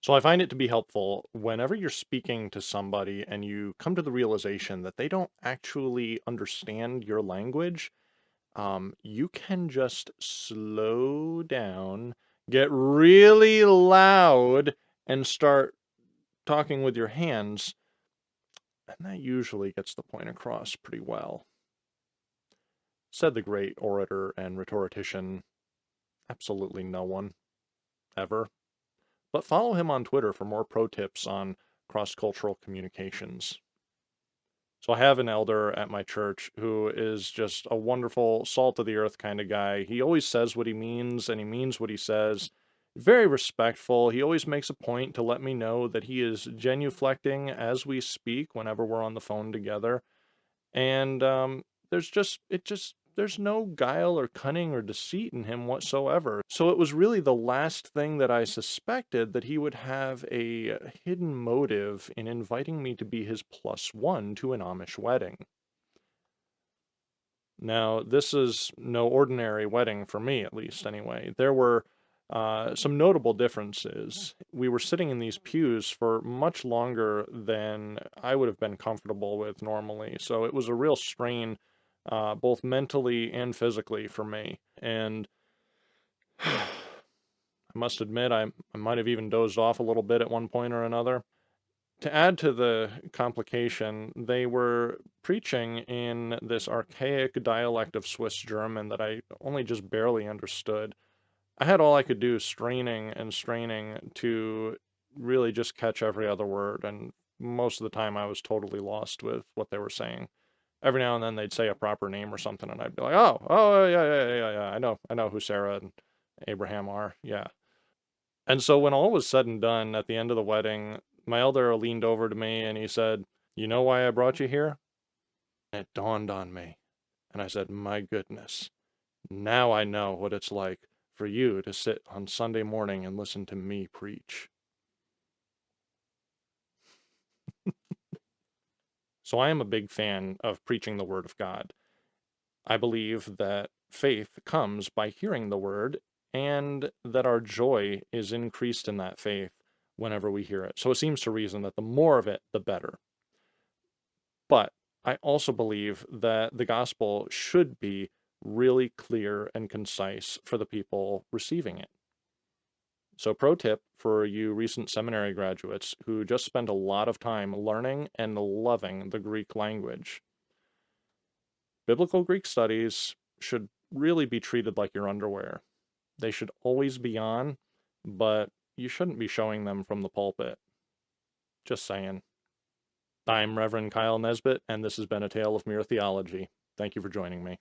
So I find it to be helpful whenever you're speaking to somebody and you come to the realization that they don't actually understand your language, you can just slow down, get really loud, and start talking with your hands, and that usually gets the point across pretty well. Said the great orator and rhetorician, absolutely no one, ever. But follow him on Twitter for more pro tips on cross-cultural communications. So I have an elder at my church who is just a wonderful, salt of the earth kind of guy. He always says what he means and he means what he says. Very respectful. He always makes a point to let me know that he is genuflecting as we speak whenever we're on the phone together. And there's no guile or cunning or deceit in him whatsoever. So it was really the last thing that I suspected, that he would have a hidden motive in inviting me to be his plus one to an Amish wedding. Now, this is no ordinary wedding for me, at least, anyway. There were some notable differences. We were sitting in these pews for much longer than I would have been comfortable with normally, so it was a real strain, both mentally and physically for me. And I must admit, I might have even dozed off a little bit at one point or another. To add to the complication, they were preaching in this archaic dialect of Swiss German that I only just barely understood. I had all I could do straining and straining to really just catch every other word, and most of the time I was totally lost with what they were saying. Every now and then they'd say a proper name or something, and I'd be like, oh, yeah, yeah, yeah, yeah, I know who Sarah and Abraham are, yeah. And so when all was said and done at the end of the wedding, my elder leaned over to me and he said, "You know why I brought you here?" And it dawned on me. And I said, "My goodness, now I know what it's like for you to sit on Sunday morning and listen to me preach." So I am a big fan of preaching the Word of God. I believe that faith comes by hearing the Word, and that our joy is increased in that faith whenever we hear it. So it seems to reason that the more of it, the better. But I also believe that the gospel should be really clear and concise for the people receiving it. So, pro tip for you recent seminary graduates who just spend a lot of time learning and loving the Greek language: biblical Greek studies should really be treated like your underwear. They should always be on, but you shouldn't be showing them from the pulpit. Just saying. I'm Reverend Kyle Nesbitt, and this has been A Tale of Mere Theology. Thank you for joining me.